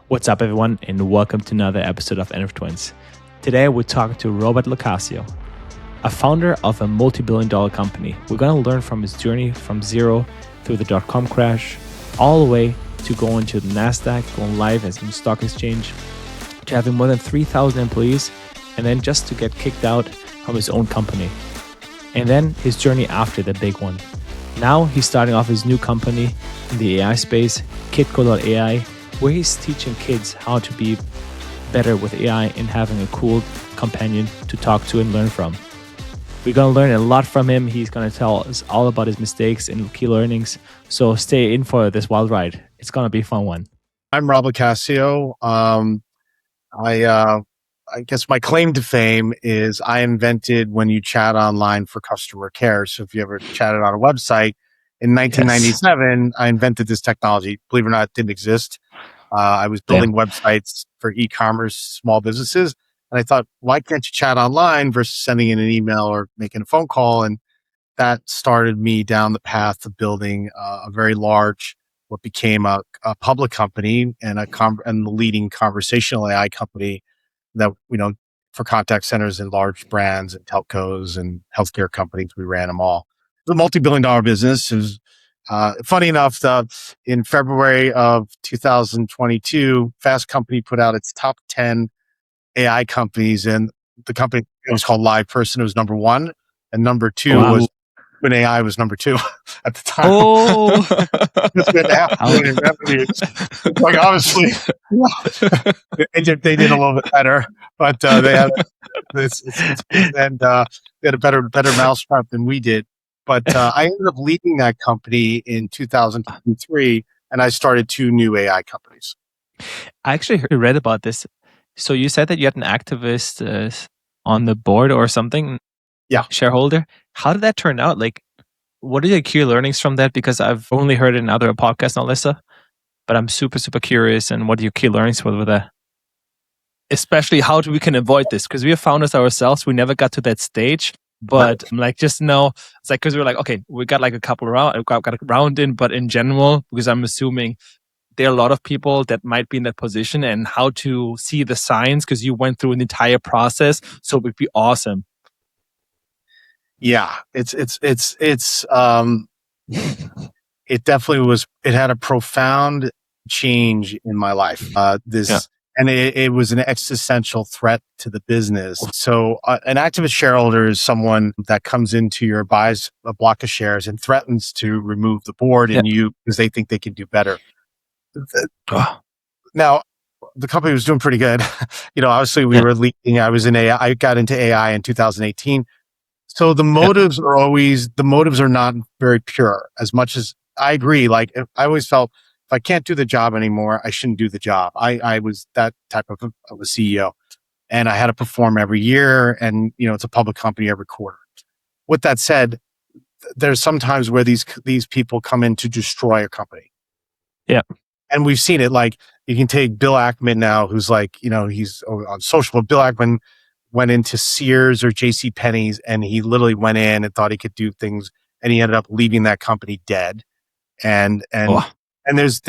What's up, everyone, and welcome to another episode of NF Twins. Today, we're talking to LoCascio, a founder of a multi-billion-dollar company. We're going to learn from his journey from zero through the dot-com crash, all the way to going to the NASDAQ, going live as a stock exchange, to having more than 3,000 employees, and then just to get kicked out from his own company. And then his journey after the big one. Now he's starting off his new company in the AI space, Kidco.ai, where he's teaching kids how to be better with AI and having a cool companion to talk to and learn from. We're going to learn a lot from him. He's going to tell us all about his mistakes and key learnings. So stay in for this wild ride. It's going to be a fun one. I'm LoCascio. I guess my claim to fame is I invented when you chat online for customer care. So if you ever chatted on a website in 1997, I invented this technology. Believe it or not, it didn't exist. I was building websites for e-commerce, small businesses. And I thought, why can't you chat online versus sending in an email or making a phone call? And that started me down the path of building a very large, what became a public company and and the leading conversational AI company that, for contact centers and large brands and telcos and healthcare companies. We ran them all. It was a multi-billion-dollar business. It was, funny enough, in February of 2022, Fast Company put out its top 10 AI companies, and the company, it was called LivePerson. It was number one, and number two was when AI was number two at the time. Oh, it's been $500 million revenues. Like, obviously, they did a little bit better, but they had they had a better mousetrap than we did. But I ended up leading that company in 2023, and I started two new AI companies. I actually read about this. So you said that you had an activist on the board or something? Yeah. Shareholder. How did that turn out? Like, what are the key learnings from that? Because I've only heard it in other podcasts, Alyssa, but I'm super, super curious. And what are your key learnings with that? Especially how we can avoid this? Because we are founders ourselves. We never got to that stage. But I'm like, just know, it's like, because we're like, okay, we got like a couple round, got a round in, but in general, because I'm assuming there are a lot of people that might be in that position and how to see the signs, because you went through an entire process. So it would be awesome. Yeah, it definitely was. It had a profound change in my life. And it was an existential threat to the business. So an activist shareholder is someone that comes into buys a block of shares and threatens to remove the board and you because they think they can do better. Now, the company was doing pretty good. Obviously we were leading. I was in AI. I got into AI in 2018. So the motives are not very pure. As much as I agree, like I always felt, if I can't do the job anymore, I shouldn't do the job. I was that type of a CEO, and I had to perform every year, and it's a public company every quarter. With that said, there's sometimes where these people come in to destroy a company. Yeah, and we've seen it. Like, you can take Bill Ackman now, who's like, he's on social. But Bill Ackman went into Sears or J.C. Penney's, and he literally went in and thought he could do things, and he ended up leaving that company dead. And there's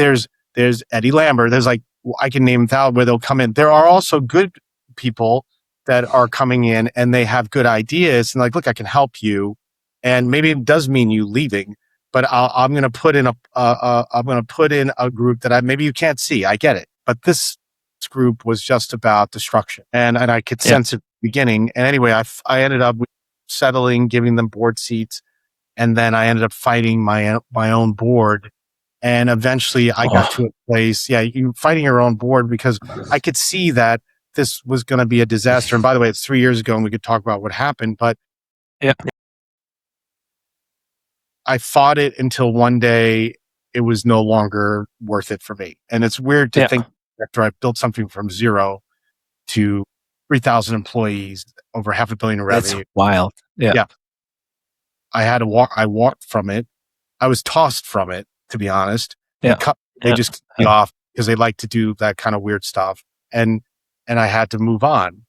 Eddie Lambert. There's like, I can name thousands where they'll come in. There are also good people that are coming in and they have good ideas and like, look, I can help you. And maybe it does mean you leaving, but I'm going to put in a group that maybe you can't see. I get it, but this group was just about destruction, and I could sense it at the beginning. And anyway, I ended up settling, giving them board seats, and then I ended up fighting my own board. And eventually I got to a place, you fighting your own board, because I could see that this was going to be a disaster. And by the way, it's 3 years ago and we could talk about what happened, but I fought it until one day it was no longer worth it for me. And it's weird to think after I built something from zero to 3,000 employees, over $500 million in revenue. That's wild. Yeah. I had to walk. I walked from it. I was tossed from it, to be honest. They just cut me off because they like to do that kind of weird stuff. And I had to move on.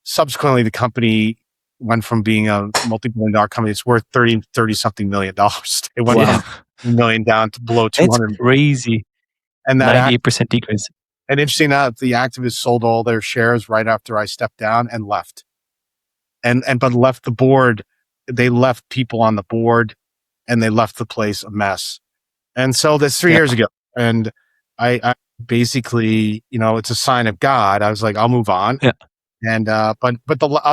Subsequently, the company went from being a multi-billion-dollar company. It's worth 30 something $million. It went from $1 million down to below 200. It's crazy. And that 98% decrease. And interesting enough, the activists sold all their shares right after I stepped down and left. But left the board. They left people on the board and they left the place a mess. And so that's 3 years Yeah. ago. And I basically, it's a sign of God. I was like, I'll move on. Yeah. And, I'll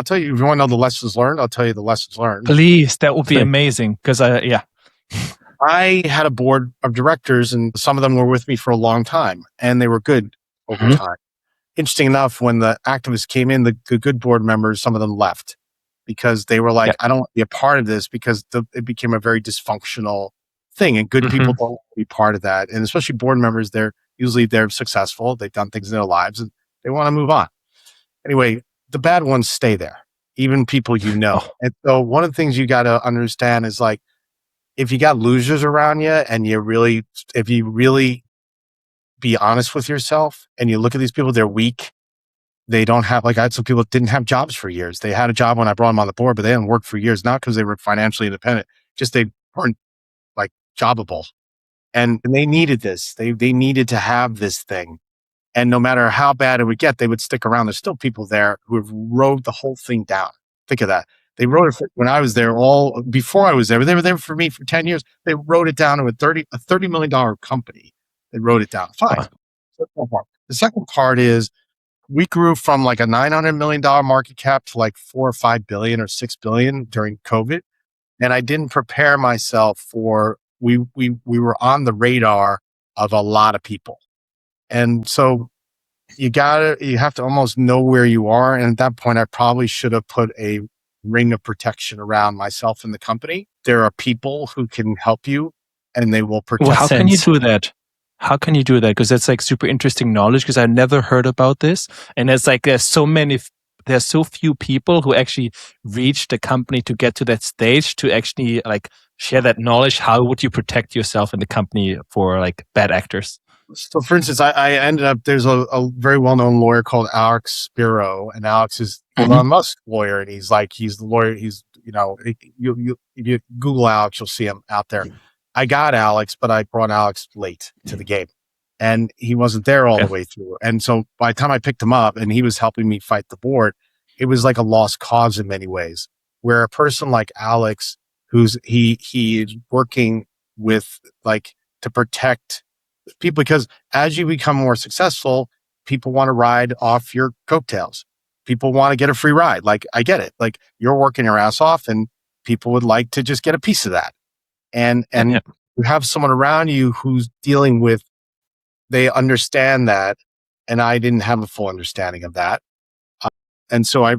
tell you, if you want to know the lessons learned, I'll tell you the lessons learned. Please, that would be amazing. Because I had a board of directors and some of them were with me for a long time and they were good over time. Interesting enough, when the activists came in, the good board members, some of them left because they were like, I don't want to be a part of this because it became a very dysfunctional thing. And good people don't want to be part of that. And especially board members, they're successful. They've done things in their lives and they want to move on. Anyway, the bad ones stay there, even people And so one of the things you got to understand is like, if you got losers around you and if you really be honest with yourself and you look at these people, they're weak. They don't have, I had some people that didn't have jobs for years. They had a job when I brought them on the board, but they didn't work for years, not because they were financially independent, just they weren't jobbable. And they needed this. They needed to have this thing. And no matter how bad it would get, they would stick around. There's still people there who have rode the whole thing down. Think of that. They wrote it when I was there, before I was there. They were there for me for 10 years. They wrote it down to a $30 million company. They wrote it down. Fine. The second part is we grew from a $900 million market cap to 4 or 5 billion or 6 billion during COVID. And I didn't prepare myself for, we were on the radar of a lot of people. And so you have to almost know where you are. And at that point, I probably should have put a ring of protection around myself and the company. There are people who can help you and they will protect. Well, how can you do that? How can you do that? Because that's super interesting knowledge because I never heard about this. And there's so few people who actually reach the company to get to that stage to actually share that knowledge. How would you protect yourself in the company for bad actors? So for instance, I ended up, there's a very well-known lawyer called Alex Spiro, and Alex is Elon Musk's lawyer. And he's the lawyer. He's, if you Google Alex, you'll see him out there. I got Alex, but I brought Alex late to the game and he wasn't there all the way through. And so by the time I picked him up and he was helping me fight the board, it was like a lost cause in many ways, where a person like Alex, he is working with to protect people, because as you become more successful, people want to ride off your coattails. People want to get a free ride. I get it. You're working your ass off and people would like to just get a piece of that. And you have someone around you who's dealing with, they understand that. And I didn't have a full understanding of that. And so I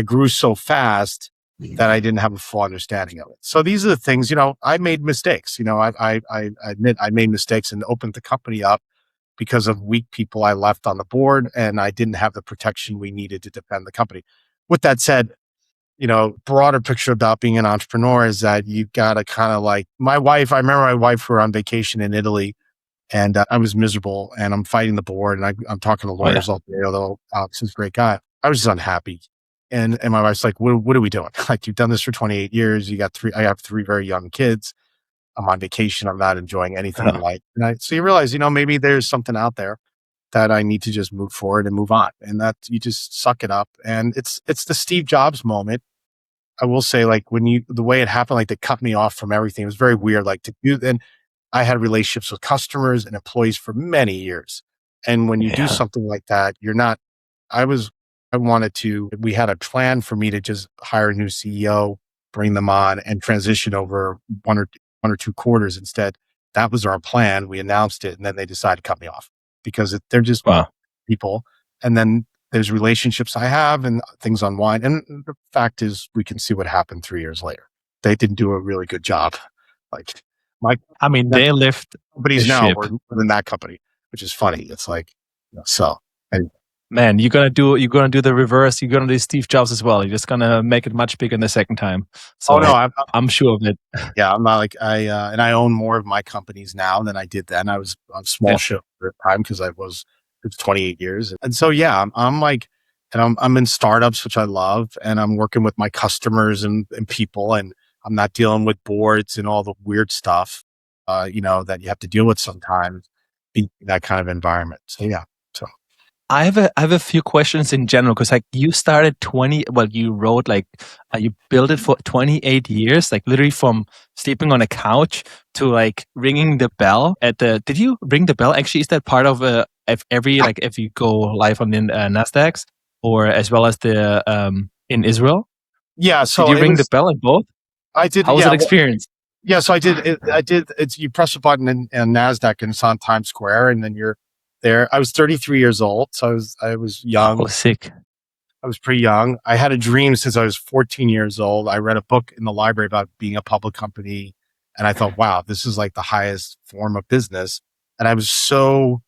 grew so fast that I didn't have a full understanding of it. So these are the things, I made mistakes. I admit I made mistakes and opened the company up because of weak people I left on the board, and I didn't have the protection we needed to defend the company. With that said, broader picture about being an entrepreneur is that you've got to kind of I remember my wife, we were on vacation in Italy and I was miserable and I'm fighting the board and I'm talking to lawyers all day, although Alex is a great guy. I was just unhappy. And my wife's like, what are we doing? You've done this for 28 years. I have 3 very young kids. I'm on vacation. I'm not enjoying anything in life. So you realize, maybe there's something out there that I need to just move forward and move on. And that you just suck it up. And it's the Steve Jobs moment. I will say, the way it happened, they cut me off from everything. It was very weird. And I had relationships with customers and employees for many years. And when you do something like that, we had a plan for me to just hire a new CEO, bring them on and transition over one or 2 quarters. Instead, that was our plan. We announced it and then they decided to cut me off because they're just people. And then there's relationships I have and things unwind. And the fact is, we can see what happened 3 years later. They didn't do a really good job. They left companies now within that company, which is funny. It's so. Anyway. Man, you're gonna do the reverse. You're gonna do Steve Jobs as well. You're just gonna make it much bigger the second time. So I'm sure of it. Yeah, I'm not and I own more of my companies now than I did then. I was on small show at the time because it's 28 years. And so, I'm in startups, which I love, and I'm working with my customers and people, and I'm not dealing with boards and all the weird stuff, that you have to deal with sometimes. be in that kind of environment. So yeah. So I have a few questions in general because like you started 20, well, you wrote like you built it for 28 years, like literally from sleeping on a couch to like ringing the bell at the. Did you ring the bell? Actually, is that part of if every like if you go live on the Nasdaqs or as well as the in Israel? yeah. Did So you it ring the was. bell at both? I did. How was Yeah. that experience? Yeah, so I did. I did. It's you press a button in Nasdaq and it's on Times Square, and then you're there. I was 33 years old, so I was Oh, young. sick. I was pretty young. I had a dream since I was 14 years old. I read a book in the library about being a public company, and I thought, wow, this is like the highest form of business. And I was so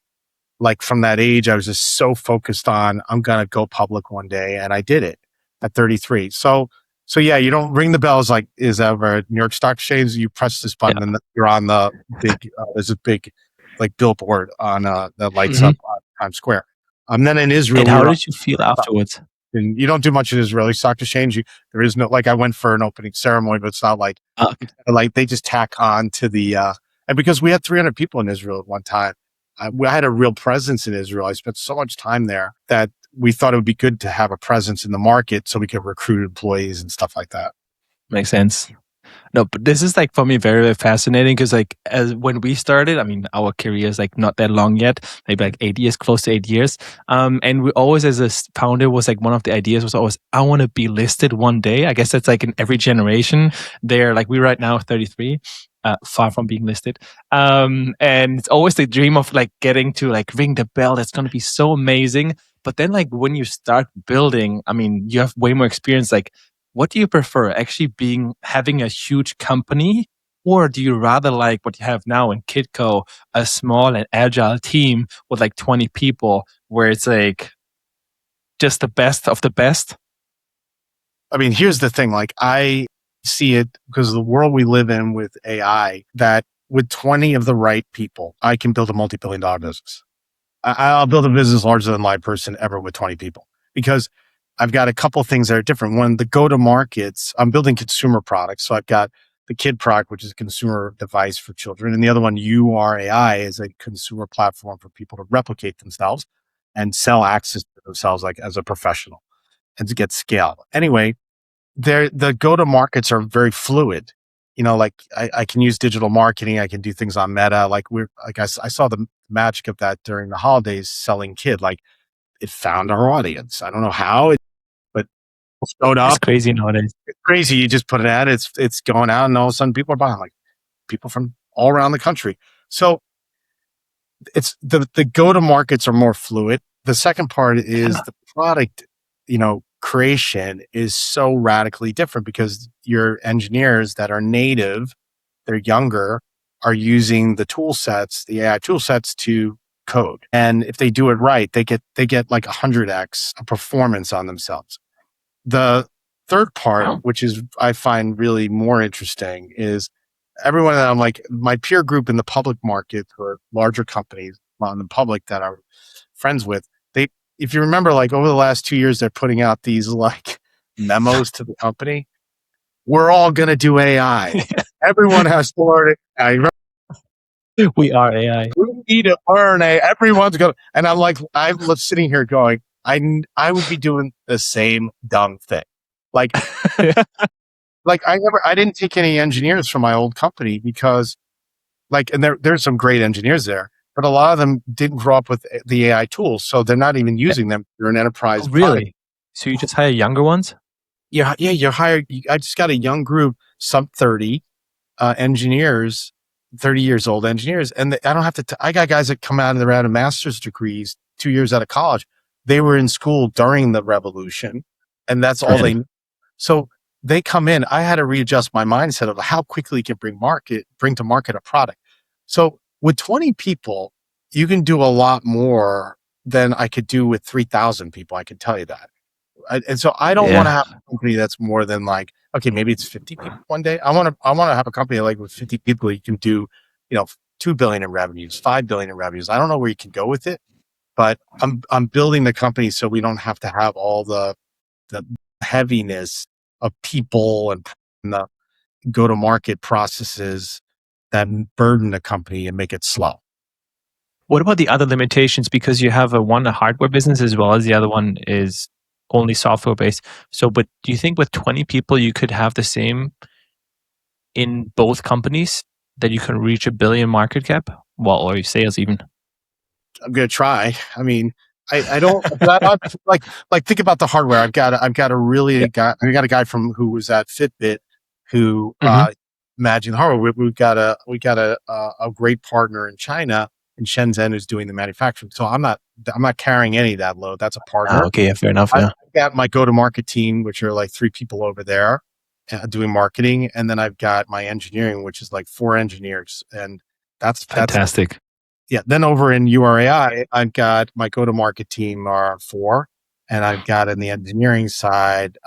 like from that age, I was just so focused on I'm gonna go public one day, and I did it at 33. So yeah, you don't ring the bells like is ever New York Stock Exchange. You press this button, Yeah. and you're on the big. There's a big like billboard on that lights Mhm. up on Times Square. Then in Israel, And we how were did you feel afterwards? and you don't do much in Israeli stock exchange. There is no like I went for an opening ceremony, but it's not like Okay. like they just tack on to the and because we had 300 people in Israel at one time, I had a real presence in Israel. I spent so much time there that we thought it would be good to have a presence in the market so we could recruit employees and stuff like that. Makes sense. No, but this is like for me very, very fascinating because like as when we started, I mean, our career is like not that long yet, maybe like 8 years, close to 8 years. And we always, as a founder, was like one of the ideas was always, I want to be listed one day. I guess that's like in every generation. They're like we right now 33. Far from being listed. And it's always the dream of like getting to like ring the bell. That's going to be so amazing. But then like when you start building, I mean, you have way more experience. Like what do you prefer? Actually being having a huge company, or do you rather like what you have now in Kidco, a small and agile team with like 20 people where it's like just the best of the best? I mean, here's the thing, like I see it because of the world we live in with AI that with 20 of the right people, I can build a multi-billion dollar business. I'll build a business larger than LivePerson ever with 20 people because I've got a couple things that are different. One, the go to markets, I'm building consumer products. So I've got the Kid product, which is a consumer device for children. And the other one, URAI, is a consumer platform for people to replicate themselves and sell access to themselves like as a professional and to get scale. Anyway, the go to markets are very fluid. You know, like I can use digital marketing. I can do things on Meta. Like I saw the magic of that during the holidays selling Kid. Like it found our audience. I don't know how, but it showed It's up. crazy nowadays. It's crazy. You just put an ad. It's going out, and all of a sudden people are buying. Like people from all around the country. So it's the go to markets are more fluid. The second part is Yeah. the product, creation is so radically different because your engineers that are native, they're younger, are using the tool sets, the AI tool sets to code. And if they do it right, they get like 100x performance on themselves. The third part, Wow. which is I find really more interesting, is everyone that I'm like my peer group in the public market who are larger companies on the public that I'm friends with, they if you remember, like over the last 2 years, they're putting out these like memos to the company. We're all gonna do AI. Everyone has to learn it. We are AI. We need to learn AI. Everyone's going, and I'm like, I'm sitting here going, I would be doing the same dumb thing. Like I didn't take any engineers from my old company because and there's some great engineers there, but a lot of them didn't grow up with the AI tools. So they're not even using them. They're an Oh, enterprise product. really? So you just hire younger ones? Yeah. Yeah. You're hired. I just got a young group, sub 30 engineers, 30 years old engineers. And I don't have to, I got guys that come out and they're out of master's degrees, 2 years out of college. They were in school during the revolution and that's all they Right. knew. So they come in, I had to readjust my mindset of how quickly you can bring to market a product. So with 20 people, you can do a lot more than I could do with 3,000 people. I can tell you that. And so I don't want to Yeah. have a company that's more than like, okay, maybe it's 50 people one day. I want to have a company like with 50 people, you can do, 2 billion in revenues, 5 billion in revenues. I don't know where you can go with it, but I'm building the company so we don't have to have all the heaviness of people and the go to market processes that burden the company and make it slow. What about the other limitations? Because you have a hardware business as well as the other one is only software based. So, but do you think with 20 people you could have the same in both companies, that you can reach $1 billion market cap? Well, or sales even. I'm gonna try. I mean, I don't like think about the hardware. I got a guy from who was at Fitbit who managing the hardware. We've got a great partner in China in Shenzhen who's doing the manufacturing. So I'm not carrying any of that load. That's a partner. Okay, yeah, fair enough. I've Yeah, got my go-to-market team, which are like 3 people over there doing marketing, and then I've got my engineering, which is like 4 engineers, and that's fantastic. yeah. Then over in URAI, I've got my go-to-market team are 4, and I've got in the engineering side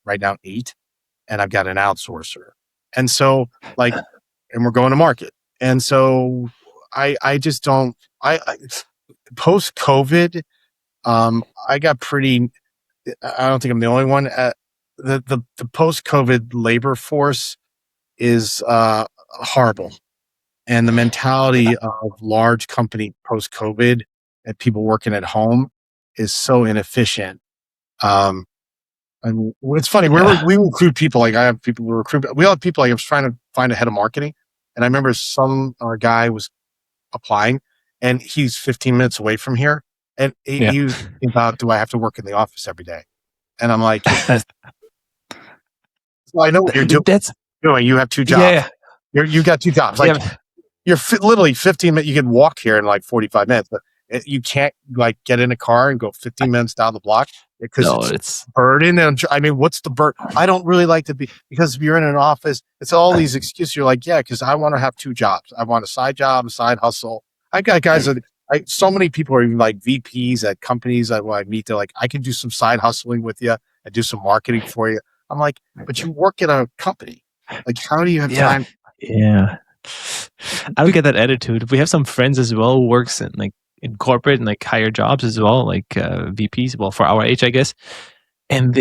right now 8, and I've got an outsourcer, and so and we're going to market, and so I just don't I post COVID. I got pretty. I don't think I'm the only one. The post COVID labor force is horrible, and the mentality of large company post COVID and people working at home is so inefficient. And it's funny. We recruit people. Like I have people we recruit. We all have people. Like I was trying to find a head of marketing, and I remember some guy was applying, and he's 15 minutes away from here, and he was thinking about, do I have to work in the office every day? And I'm like, well, I know what you're doing. You have 2 jobs. Yeah. You got 2 jobs. Like you're literally 15 minutes. You can walk here in like 45 minutes, but you can't like get in a car and go 15 minutes down the block because it's burden. And I mean, what's the burden? I don't really like to be, because if you're in an office, it's all these excuses. You're like, yeah, because I want to have 2 jobs. I want a side job, a side hustle. I got guys that so many people are even like VPs at companies that when I meet, they're like, I can do some side hustling with you and do some marketing for you. I'm like, but you work at a company. Like, how do you have time? Yeah. I don't get that attitude. We have some friends as well who works in corporate and like higher jobs as well, like VPs, well, for our age, I guess. And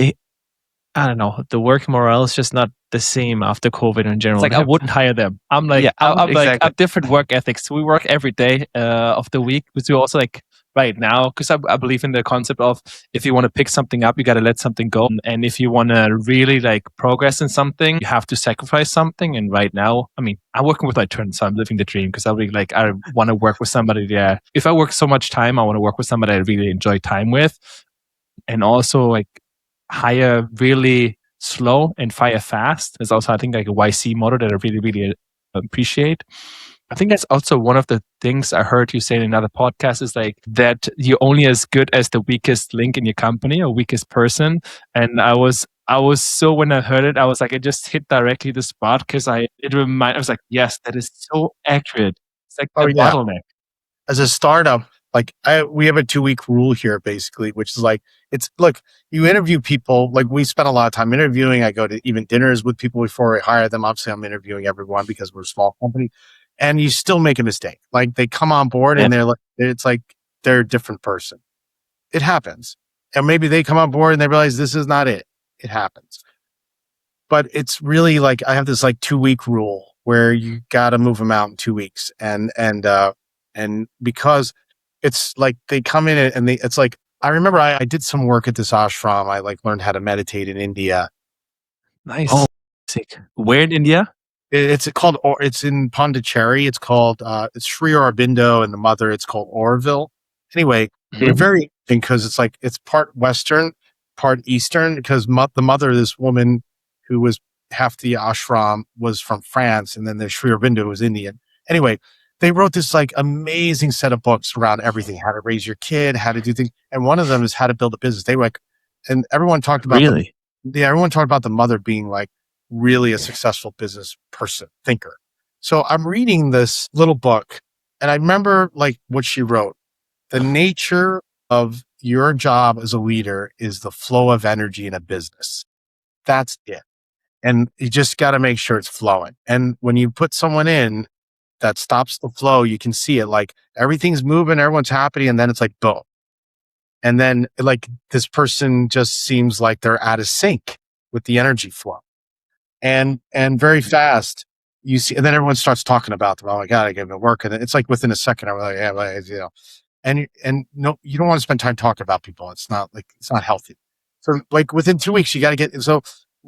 I don't know, the work morale is just not the same after COVID in general. It's like I wouldn't hire them. I'm like, I'm like, I have different work ethics. We work every day of the week. We do also like right now, because I believe in the concept of, if you want to pick something up, you got to let something go. And if you want to really like progress in something, you have to sacrifice something. And right now, I mean, I'm working with my twins, so I'm living the dream, because I'll be like, I want to work with somebody. Yeah. If I work so much time, I want to work with somebody I really enjoy time with. And also like hire really slow and fire fast. There's also, I think, like a YC model that I really, really appreciate. I think that's also one of the things I heard you say in another podcast, is like that you're only as good as the weakest link in your company or weakest person. And I was so, when I heard it, I was like, it just hit directly the spot, because I was like, yes, that is so accurate. It's like the bottleneck. As a startup, like we have a 2-week rule here, basically, which is like, look, you interview people. Like we spend a lot of time interviewing. I go to even dinners with people before I hire them. Obviously, I'm interviewing everyone because we're a small company, and you still make a mistake. Like they come on board and it's like they're a different person. It happens. And maybe they come on board and they realize this is not it. It happens. But it's really like, I have this like 2-week rule where you got to move them out in 2 weeks. And because it's like they come in and it's like, I remember I did some work at this ashram. I like learned how to meditate in India. Nice. Oh, sick. Where in India? It's in Pondicherry. It's called, it's Sri Aurobindo, and the mother, it's called Oroville. Anyway, they're very interesting because it's like, it's part Western, part Eastern, because the mother of this woman who was half the ashram was from France, and then the Sri Aurobindo was Indian. Anyway, they wrote this like amazing set of books around everything, how to raise your kid, how to do things. And one of them is how to build a business. They were like, and everyone talked about, everyone talked about the mother being like really a successful business person, thinker. So I'm reading this little book, and I remember like what she wrote. The nature of your job as a leader is the flow of energy in a business. That's it. And you just got to make sure it's flowing. And when you put someone in that stops the flow, you can see it, like everything's moving, everyone's happy, and then it's like boom. And then like this person just seems like they're out of sync with the energy flow. And very fast, you see, and then everyone starts talking about them. Oh my God, I gave them work. And it's like within a second, I'm like, yeah, like, and no, you don't want to spend time talking about people. It's not healthy. So like within 2 weeks, you got to get, so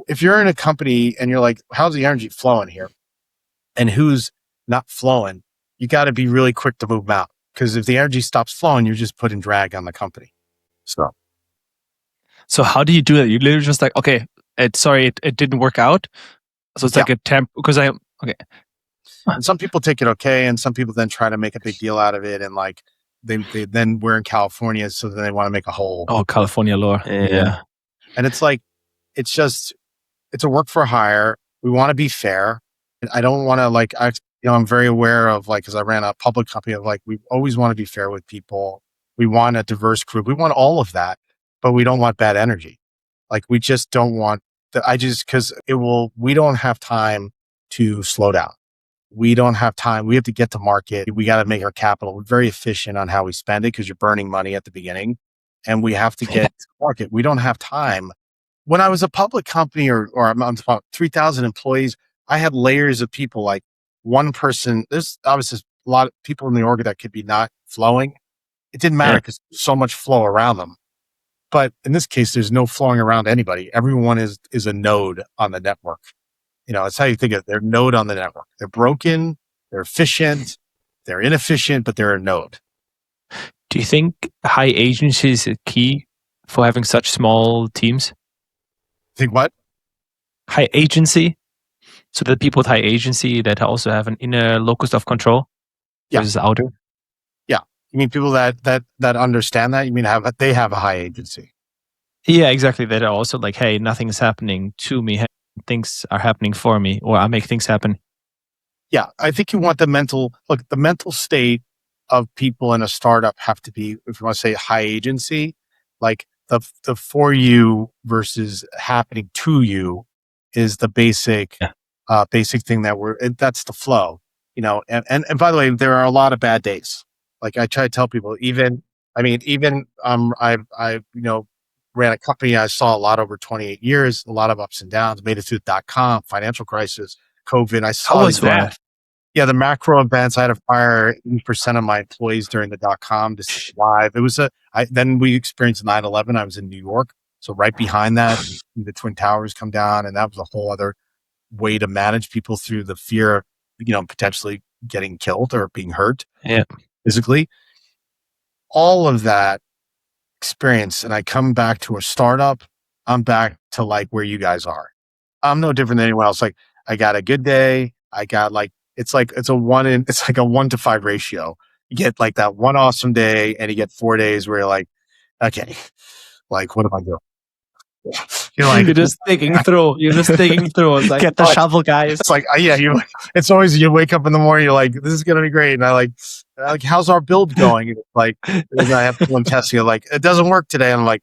if you're in a company and you're like, how's the energy flowing here? And who's not flowing, you got to be really quick to move them out. Because if the energy stops flowing, you're just putting drag on the company. So how do you do that? You literally just like, okay, it didn't work out. So it's like a temp, because okay. And some people take it okay, and some people then try to make a big deal out of it, and like they then we're in California, so then they want to make a whole California law. Yeah. And it's like, it's a work for hire. We want to be fair. I don't want to like, I'm very aware of like, because I ran a public company, of like, we always want to be fair with people. We want a diverse group. We want all of that, but we don't want bad energy. Like, we just don't want because we don't have time to slow down. We don't have time. We have to get to market. We got to make our capital. We're very efficient on how we spend it because you're burning money at the beginning, and we have to get to market. We don't have time. When I was a public company or I'm about 3,000 employees, I had layers of people, like one person. There's obviously a lot of people in the org that could be not flowing. It didn't matter because there's so much flow around them. But in this case, there's no flowing around anybody. Everyone is a node on the network. It's how you think of it. They're a node on the network. They're broken, they're efficient, they're inefficient, but they're a node. Do you think high agency is key for having such small teams? Think what? High agency. So the people with high agency that also have an inner locus of control versus outer. Yeah. You mean people that understand that? You mean they have a high agency? Yeah, exactly. That are also like, hey, nothing is happening to me. Things are happening for me, or I make things happen. Yeah. I think you want the mental state of people in a startup have to be, if you want to say high agency, like the for you versus happening to you is the basic thing that's the flow, and by the way, there are a lot of bad days. Like I try to tell people, I ran a company. I saw a lot over 28 years, a lot of ups and downs, made it through the .com financial crisis, COVID. I saw that. Yeah, the macro events. I had to fire 80% of my employees during the .com to survive. It was then we experienced 9/11. I was in New York. So right behind that, the Twin Towers come down, and that was a whole other way to manage people through the fear of, potentially getting killed or being hurt physically. All of that experience, and I come back to a startup, I'm back to like where you guys are. I'm no different than anyone else. Like, I got a good day. I got like, it's like a 1 to 5 ratio. You get like that one awesome day, and you get 4 days where you're like, okay, like, what am I doing? You're just digging through. It's like, get the shovel, guys. It's like, it's always, you wake up in the morning, you're like, this is going to be great. And I like, how's our build going? And like, I have one testing, like, it doesn't work today. And I'm like,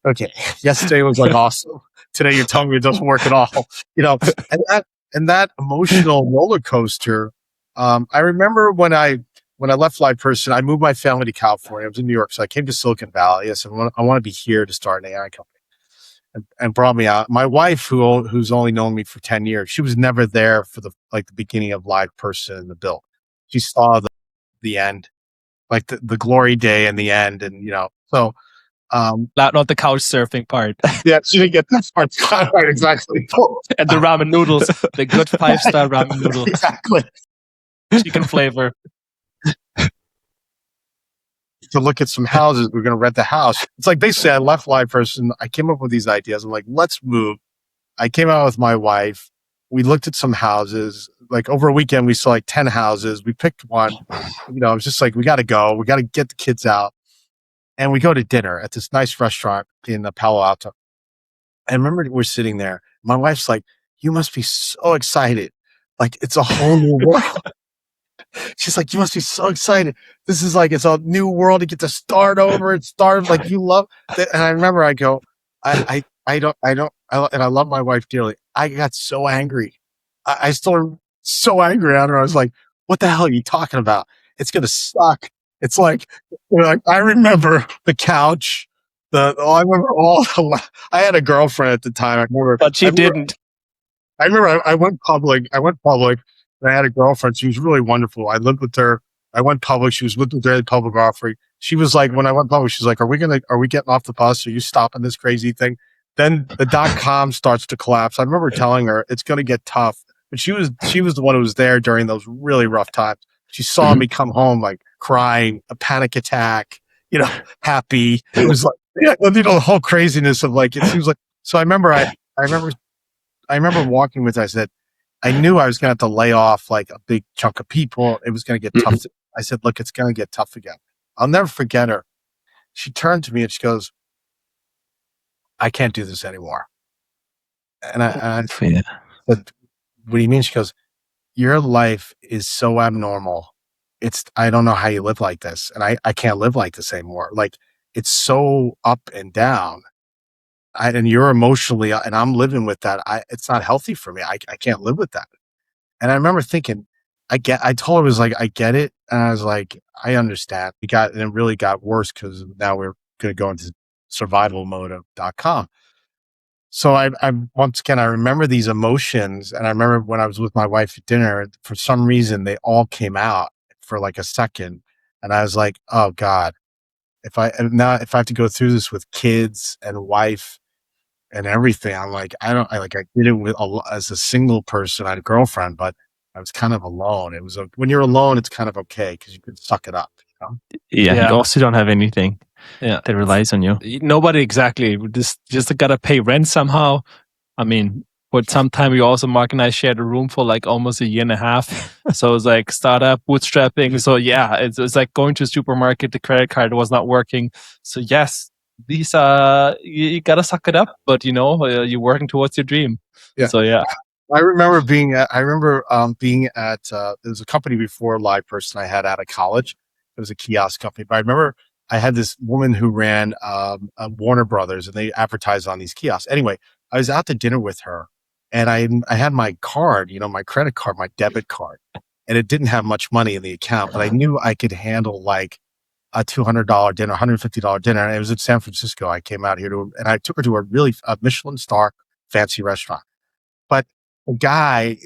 okay, yesterday was like awesome. Today you're telling me it doesn't work at all. And that emotional roller coaster. I remember when I left LivePerson, I moved my family to California. I was in New York, so I came to Silicon Valley. I said, I want to be here to start an AI company, and brought me out. My wife, who's only known me for 10 years, she was never there for the beginning of LivePerson and the build. She saw the end, like the glory day and the end, and so. Not the couch surfing part. Yeah, she didn't get that part. Right, exactly. And the ramen noodles, the good 5-star ramen noodles. Exactly. Chicken flavor. To look at some houses, we're going to rent the house. It's like basically I left LivePerson. I came up with these ideas. I'm like, let's move. I came out with my wife. We looked at some houses. Like over a weekend, we saw like 10 houses. We picked one. It was just like, we got to go. We got to get the kids out. And we go to dinner at this nice restaurant in Palo Alto. I remember we're sitting there. My wife's like, you must be so excited. Like, it's a whole new world. She's like, you must be so excited. This is like, it's a new world. You get to start over and start like you love it. And I remember I go, I don't, and I love my wife dearly. I got so angry. I still am so angry at her. I was like, what the hell are you talking about? It's going to suck. It's like, I remember the couch. I remember I had a girlfriend at the time. I remember, but she didn't. I remember I went public. I had a girlfriend. She was really wonderful. I lived with her. I went public. She was with the daily public offering. She was like, when I went public, she's like, are we getting off the bus? Are you stopping this crazy thing? Then the .com starts to collapse. I remember telling her it's going to get tough, but she was the one who was there during those really rough times. She saw me come home like crying, a panic attack, happy. It was like, the whole craziness of like, it seems like, so I remember walking with her. I said, I knew I was going to have to lay off like a big chunk of people. It was going to get tough. I said, look, it's going to get tough again. I'll never forget her. She turned to me and she goes, I can't do this anymore. And I said, what do you mean? She goes, your life is so abnormal. I don't know how you live like this. And I can't live like this anymore. Like, it's so up and down. And you're emotionally, and I'm living with that. It's not healthy for me. I can't live with that. And I remember thinking, I told her, I was like, I get it. And I was like, I understand. And it really got worse because now we're going to go into survival mode of .com. So I once again, I remember these emotions. And I remember when I was with my wife at dinner, for some reason, they all came out for like a second. And I was like, oh God, if I have to go through this with kids and wife and everything, I'm like, I did it as a single person. I had a girlfriend, but I was kind of alone. It was when you're alone, it's kind of okay because you can suck it up. Yeah, you also don't have anything that relies on you. Nobody exactly. Just gotta pay rent somehow. I mean, but sometime we also, Mark and I shared a room for like almost a year and a half. So it was like startup, bootstrapping. So yeah, it's like going to a supermarket, the credit card was not working. So yes, these you gotta suck it up, but you're working towards your dream. Yeah. So yeah. I remember being at there was a company before LivePerson I had out of college. It was a kiosk company, but I remember I had this woman who ran Warner Brothers, and they advertised on these kiosks. Anyway, I was out to dinner with her, and I had my card, my credit card, my debit card, and it didn't have much money in the account, but I knew I could handle like a $200 dinner, $150 dinner. And it was in San Francisco. I came out here and I took her to a Michelin star fancy restaurant. But the guy,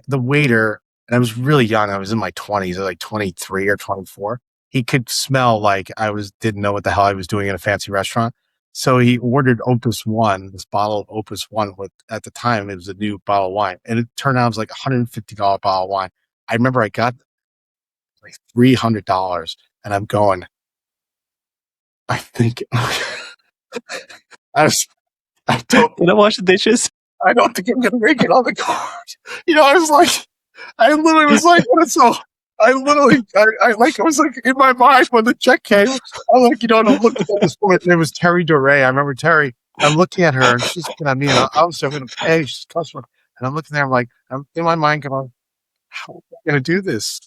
the waiter, and I was really young. I was in my 20s, like 23 or 24. He could smell like didn't know what the hell I was doing in a fancy restaurant. So he ordered Opus One, this bottle of Opus One. At the time, it was a new bottle of wine. And it turned out it was like $150 bottle of wine. I remember I got like $300 and I'm going, I think I don't wash the dishes. I don't think I'm going to make it on the card. I was like, I literally was like, I was like in my mind when the check came, I'm like, I'm looking at this woman. It was Terry Duray. I remember Terry. I'm looking at her and she's looking at me, and obviously I'm going to pay. She's a customer. And I'm looking at her, I'm in my mind going, how am I going to do this?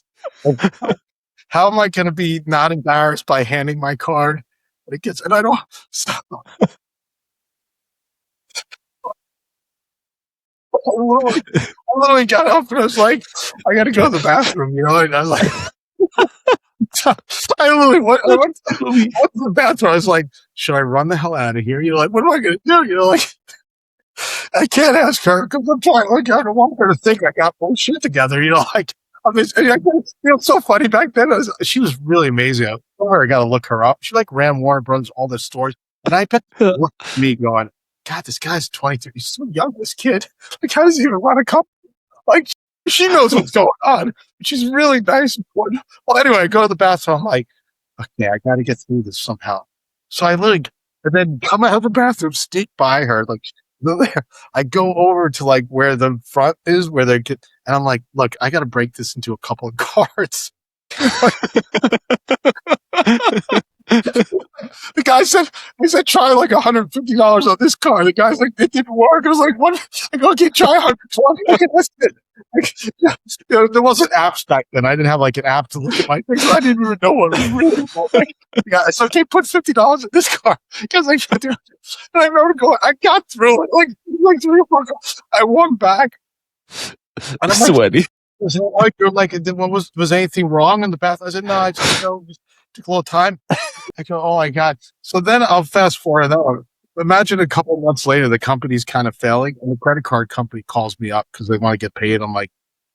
How am I going to be not embarrassed by handing my card? And I don't stop. I literally got up and I was like, I got to go to the bathroom, and I was like, I literally went to the bathroom. I was like, should I run the hell out of here? What am I going to do? I can't ask her because I'm trying, I don't want her to think I got bullshit together, so funny back then. She was really amazing. I got to look her up. She ran Warner Brothers, all the stores. And I bet looked at me going, God, this guy's 23. He's so young, this kid. How does he even run a company? She knows what's going on. She's really nice. Well, anyway, I go to the bathroom. I'm like, okay, I got to get through this somehow. So I literally, and then come out of the bathroom, sneak by her. I go over to where the front is, where they get, and I'm like, look, I got to break this into a couple of cards. The guy said, try $150 on this card. The guy's like, it didn't work. I was like, what? I go, okay, try 120. Look at this. There wasn't apps back then. I didn't have an app to look at my things. I didn't even know what it was really. So okay, put $50 in this card. Because and I remember going, I got through it like 3 or 4 cards. I walked back. And I'm sweaty. Was anything wrong in the bathroom? I said, no, I just took a little time. I go, oh my God. So then I'll fast forward. Imagine a couple of months later, the company's kind of failing, and the credit card company calls me up because they want to get paid. I'm like,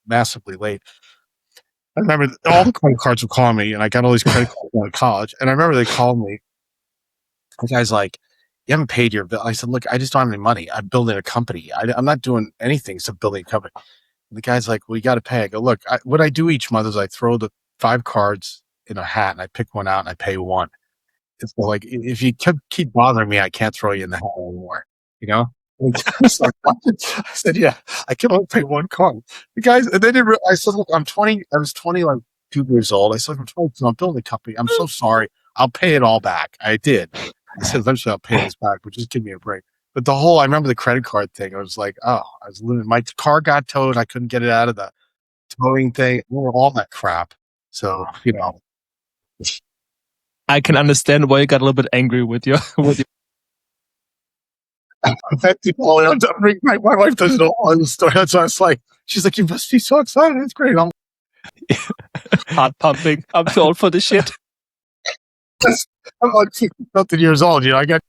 massively late. I remember all the credit cards were calling me, and I got all these credit cards out of college. And I remember they called me. The guy's like, "You haven't paid your bill." I said, "Look, I just don't have any money. I'm building a company. I'm not doing anything except building a company." And the guy's like, "Well, you got to pay." I go, "Look, what I do each month is I throw the 5 cards in a hat, and I pick one out, and I pay one. It's like, if you keep bothering me, I can't throw you in the hat anymore, you know?" So I said, "Yeah, I can only pay one card." The guys, and they didn't. I said, "Look, I'm 20. I was 20, like 2 years old." I said, "I'm 22. I'm building a company. I'm so sorry. I'll pay it all back." I did. I said, "Eventually, I'll pay this back, but just give me a break." But I remember the credit card thing. I was like, oh, I was living. My car got towed. I couldn't get it out of the towing thing. All that crap. So, I can understand why you got a little bit angry with your my wife doesn't know all the story. That's why I was like, she's like, "You must be so excited. It's great." heart pumping. I'm too old for this shit. I'm like 50-something years old. I got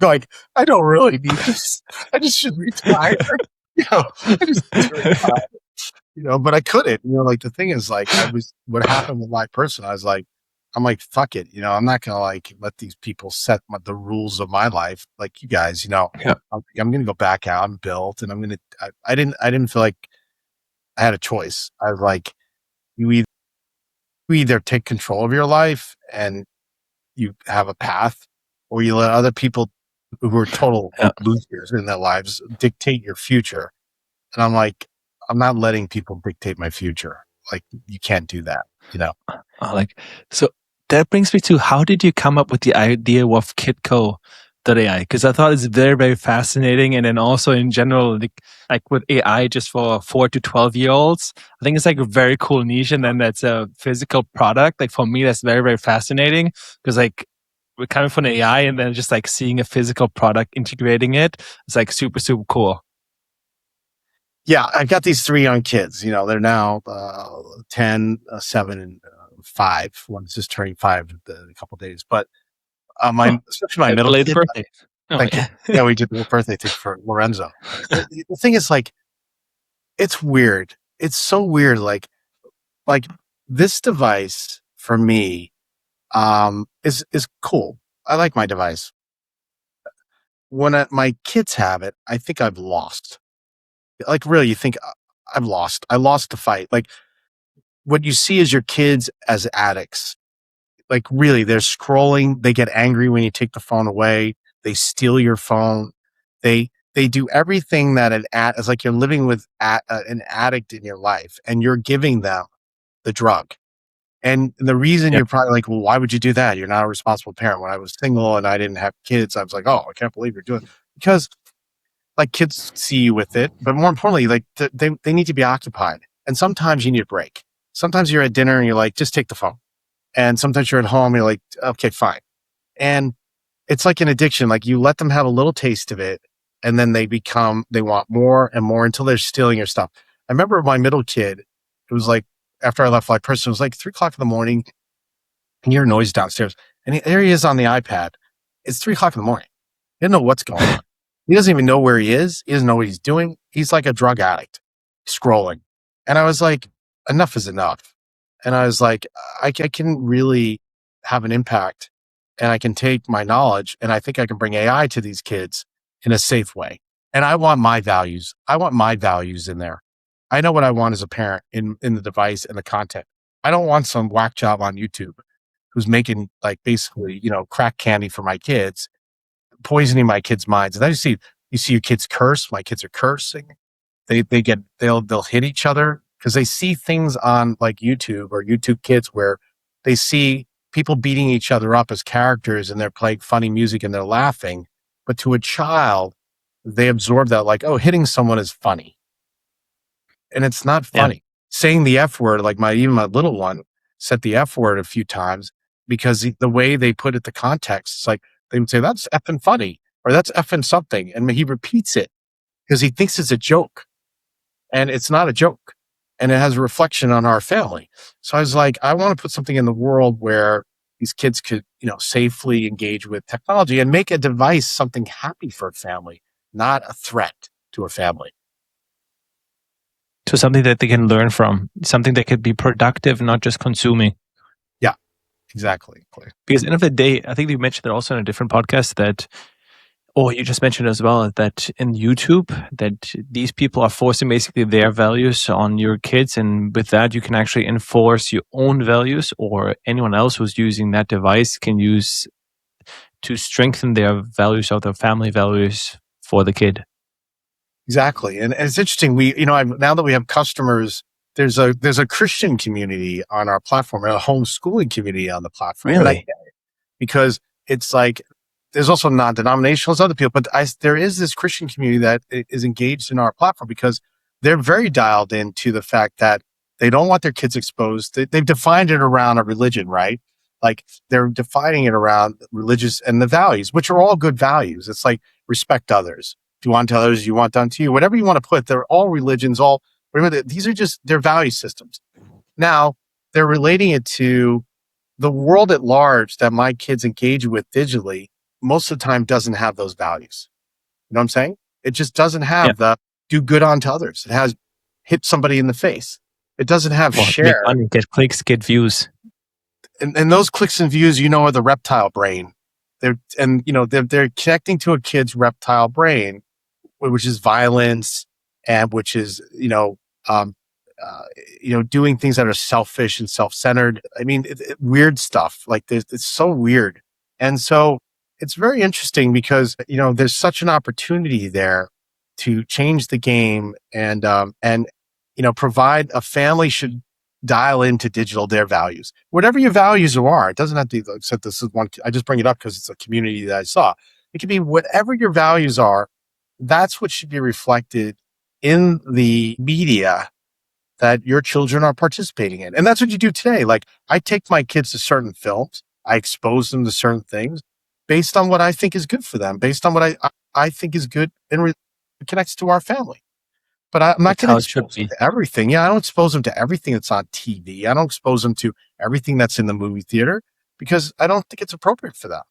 like, I don't really need this. I just should retire. I just need to retire. But I couldn't. Like the thing is, like, what happened with LivePerson. I'm like, fuck it. I'm not gonna like let these people set the rules of my life. Like you guys, Yeah. I'm gonna go back out and build, and I didn't feel like I had a choice. I was like, you either take control of your life and you have a path, or you let other people who are total Yeah. losers in their lives dictate your future. And I'm like, I'm not letting people dictate my future. Like, you can't do that, So that brings me to, how did you come up with the idea of Kidco.ai? Because I thought it's very, very fascinating. And then also in general, like with AI just for 4 to 12-year-olds, I think it's like a very cool niche. And then that's a physical product. Like for me, that's very, very fascinating, because like we're coming from AI and then just like seeing a physical product, integrating it. It's like super, super cool. Yeah, I've got these 3 young kids. They're now 10, 7, and 5. One's just turning 5 in a couple of days. But especially my middle kid. Birthday. Thank you. Yeah, we did the birthday thing for Lorenzo. The thing is, like, it's weird. It's so weird. Like this device for me is cool. I like my device. When my kids have it, I think I've lost. Like, really, you think I've lost. I lost the fight. Like, what you see is your kids as addicts. Like, really, they're scrolling. They get angry when you take the phone away. They steal your phone. They do everything that it's like you're living with an addict in your life, and you're giving them the drug. And the reason you're probably like, well, why would you do that? You're not a responsible parent. When I was single and I didn't have kids, I was like, oh, I can't believe you're doing it. Because like kids see you with it, but more importantly, like they need to be occupied. And sometimes you need a break. Sometimes you're at dinner and you're like, just take the phone. And sometimes you're at home, and you're like, okay, fine. And it's like an addiction. Like, you let them have a little taste of it, and then they want more and more until they're stealing your stuff. I remember my middle kid, it was like, after I left LivePerson, it was like 3:00 in the morning, and you hear noise downstairs. And there he is on the iPad. It's 3:00 in the morning. He doesn't know what's going on. He doesn't even know where he is. He doesn't know what he's doing. He's like a drug addict scrolling. And I was like, enough is enough. And I was like, I can really have an impact, and I can take my knowledge, and I think I can bring AI to these kids in a safe way. And I want my values. I want my values in there. I know what I want as a parent in the device and the content. I don't want some whack job on YouTube who's making, like, basically, crack candy for my kids, poisoning my kids' minds. And then you see your kids curse. My kids are cursing. They'll hit each other because they see things on like YouTube or YouTube Kids where they see people beating each other up as characters, and they're playing funny music and they're laughing. But to a child, they absorb that like, oh, hitting someone is funny. And it's not funny. Yeah. Saying the F word, like even my little one said the F word a few times, because the way they put it, the context, it's like they would say, that's effing funny, or that's effing something. And he repeats it because he thinks it's a joke. And it's not a joke. And it has a reflection on our family. So I was like, I want to put something in the world where these kids could, safely engage with technology and make a device something happy for a family, not a threat to a family. to something that they can learn from, something that could be productive, not just consuming. Yeah, exactly. Because at the end of the day, I think you mentioned that also in a different podcast that, or you just mentioned as well, that in YouTube, that these people are forcing basically their values on your kids. And with that, you can actually enforce your own values, or anyone else who's using that device can use to strengthen their values or their family values for the kid. Exactly. And it's interesting. Now that we have customers, there's a Christian community on our platform, a homeschooling community on the platform. And I Really? get it, because it's like, there's also non-denominational, there's other people, but there is this Christian community that is engaged in our platform because they're very dialed into the fact that they don't want their kids exposed. They've defined it around a religion, right? Like they're defining it around religious and the values, which are all good values. It's like respect others. Do unto others you want done to you. Whatever you want to put, they're all religions, remember, these are just their value systems. Now, they're relating it to the world at large that my kids engage with digitally. Most of the time doesn't have those values. You know what I'm saying? It just doesn't have the do good unto others. It has hit somebody in the face. It doesn't have share. Make money, get clicks, get views. And those clicks and views, are the reptile brain. They're connecting to a kid's reptile brain, which is violence and which is, doing things that are selfish and self-centered. I mean, weird stuff like this. It's so weird. And so it's very interesting because, there's such an opportunity there to change the game and provide a family should dial into digital their values, whatever your values are. It doesn't have to be except this is one. I just bring it up because it's a community that I saw. It can be whatever your values are. That's what should be reflected in the media that your children are participating in. And that's what you do today. Like I take my kids to certain films. I expose them to certain things based on what I think is good for them, based on what I think is good and connects to our family. But I'm not going to expose them to everything. Yeah, I don't expose them to everything that's on TV. I don't expose them to everything that's in the movie theater because I don't think it's appropriate for them,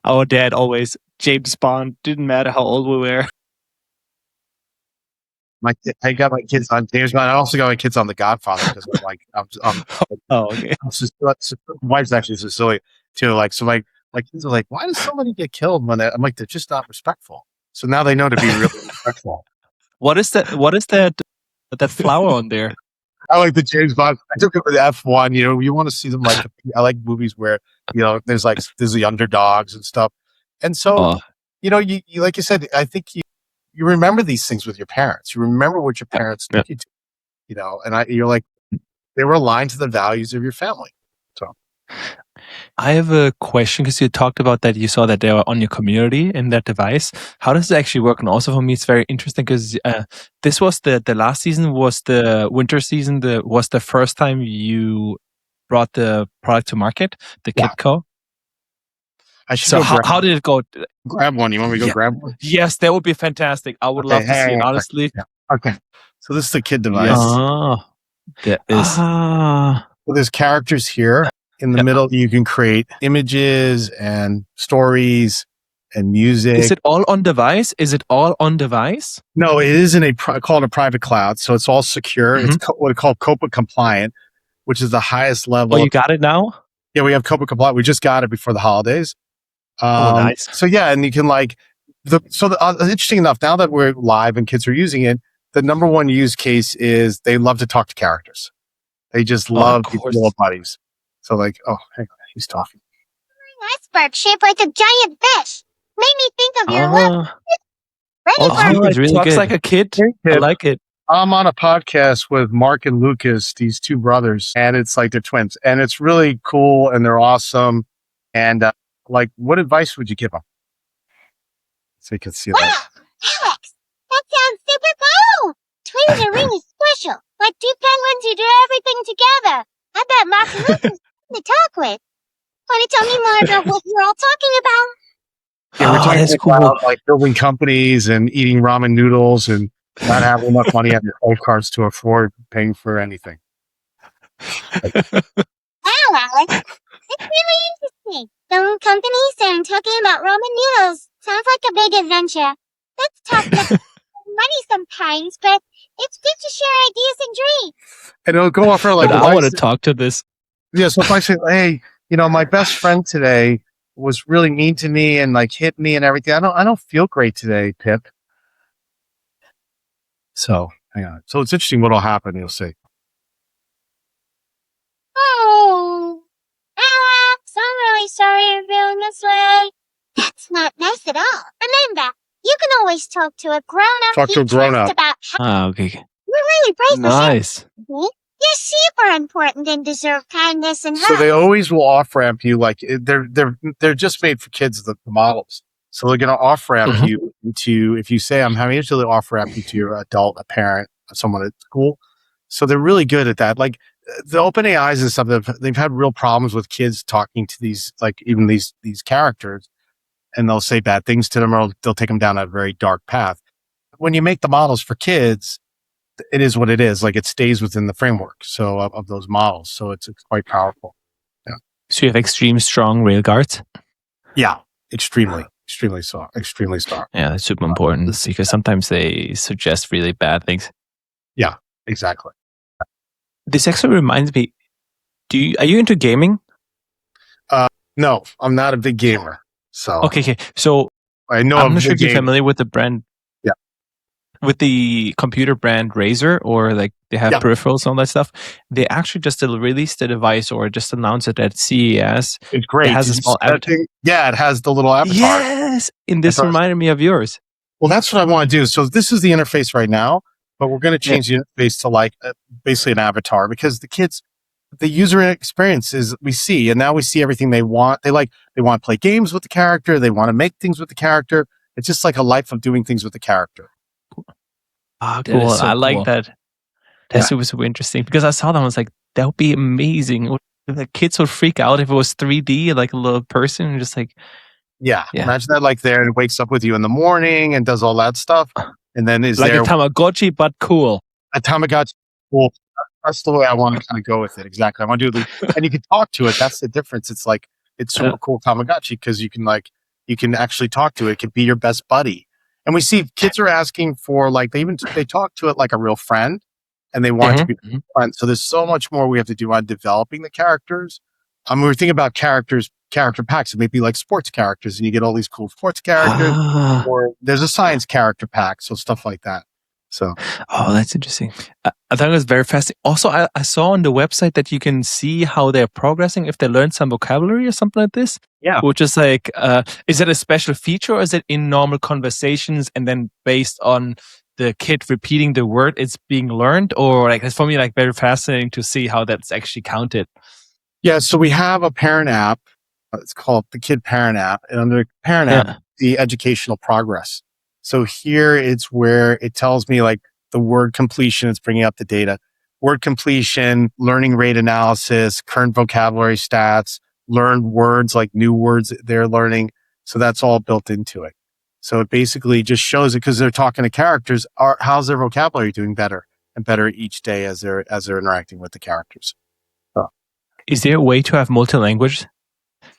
Our dad always, James Bond, didn't matter how old we were. I got my kids on James Bond. I also got my kids on The Godfather because okay. My wife's actually Sicilian too. Like, so my kids are like, why does somebody get killed when I'm like, they're just not respectful. So now they know to be really respectful. What is that flower on there? I like the James Bond. I took it with F1. You want to see them like, I like movies where, there's the underdogs and stuff. And so, you like you said, I think you remember these things with your parents. You remember what your parents took you to, and you're like, they were aligned to the values of your family. So I have a question because you talked about that. You saw that they were on your community in that device. How does it actually work? And also for me, it's very interesting because this was the last season was the winter season. Was the first time you brought the product to market, the Kidco. So how did it go? Grab one. You want me to go grab one? Yes, that would be fantastic. I would love to see it, honestly. Yeah. Okay. So this is the kid device. That is. So there's characters here. In the middle, you can create images and stories and music. Is it all on device? No, it is called a private cloud. So it's all secure. Mm-hmm. It's what we call COPPA compliant, which is the highest level. Oh, you got it now? Yeah, we have COPPA compliant. We just got it before the holidays. Nice. So yeah, and you can interesting enough, now that we're live and kids are using it, the number one use case is they love to talk to characters. They just love these little buddies. So hang on, he's talking. An iceberg shaped like a giant fish. Made me think of your love. It really talks like a kid. I like it. I'm on a podcast with Mark and Lucas, these two brothers, and it's like they're twins. And it's really cool, and they're awesome. And what advice would you give them? So you can see that. Wow, Alex, that sounds super cool. Twins are really special. Like two penguins who do everything together. I bet Mark and Lucas to talk with. Want to tell me more about what you're all talking about? Yeah, we're talking about building companies and eating ramen noodles and not having enough money on your credit cards to afford paying for anything. Wow, Alex, it's really interesting. Building companies and talking about ramen noodles sounds like a big adventure. Let's talk about money sometimes, but it's good to share ideas and dreams. And it'll go off for like, But if I I want to say- talk to this. yeah. So if I say, hey, my best friend today was really mean to me and like hit me and everything. I don't feel great today, Pip. So hang on. So it's interesting what'll happen. You'll see. Oh, Alex, I'm really sorry you're feeling this way. That's not nice at all. Remember, you can always talk to a grown-up Talk to you a grown-up. trust about how Okay. you're really brave for sharing. Nice. You're super important and deserve kindness and So hugs. they always will off ramp you like they're just made for kids, the models. So they're going to off ramp Mhm. you into, if you say I'm having issue, they'll off ramp you to your adult, a parent, someone at school. So they're really good at that. Like the open AIs and stuff, they've had real problems with kids talking to these, like even these characters, and they'll say bad things to them, or they'll take them down a very dark path. When you make the models for kids, it is what it is. Like it stays within the framework. So of those models. So it's quite powerful. So you have extreme strong rail guards? Yeah. Extremely strong. Yeah, that's super important because sometimes they suggest really bad things. Yeah, exactly. This actually reminds me, are you into gaming? No, I'm not a big gamer. So Okay. So I know I'm not sure the if you're game. familiar with the brand. Yeah. With the computer brand Razer, or like they have Yeah. peripherals and all that stuff. They actually just released a device or just announced it at CES. It's great. It has Did a you small see that avatar. thing? Yeah, it has the little avatar. Yes, and this That's what- reminded me of yours. Well, that's what I want to do. So this is the interface right now, but we're going to change the interface to like basically an avatar, because the kids, the user experience is we see, and now we see everything they want. They want to play games with the character. They want to make things with the character. It's just like a life of doing things with the character. Ah, That cool. is so I like cool. that. That's super interesting because I saw that. I was like, that would be amazing. The kids would freak out if it was 3D, like a little person, and just like, Yeah. Yeah. Imagine that, like there, and wakes up with you in the morning and does all that stuff. And then is like there a Tamagotchi, but cool. a Tamagotchi? Well, that's the way I want to kind of go with it. Exactly. I want to do and you can talk to it. That's the difference. It's like, it's super cool Tamagotchi because you can actually talk to it. It can be your best buddy. And we see kids are asking for like, they talk to it like a real friend, and they want it to be a friend. So there's so much more we have to do on developing the characters. We were thinking about character packs. It may be like sports characters, and you get all these cool sports characters, Ah. or there's a science character pack. So stuff like that. So Oh, that's interesting. I thought it was very fascinating. Also, I saw on the website that you can see how they're progressing if they learn some vocabulary or something like this. Yeah. Which is like, is it a special feature, or is it in normal conversations and then based on the kid repeating the word, it's being learned? Or like, it's for me like very fascinating to see how that's actually counted. yeah, so we have a parent app. It's called the Kid Parent app, and under Parent Yeah. app, the educational progress. So here it's where it tells me like the word completion. It's bringing up the data, word completion, learning rate analysis, current vocabulary stats, learned words, like new words they're learning. So that's all built into it. So it basically just shows it because they're talking to characters. How's their vocabulary doing better and better each day as they're interacting with the characters. Is there a way to have multi-language?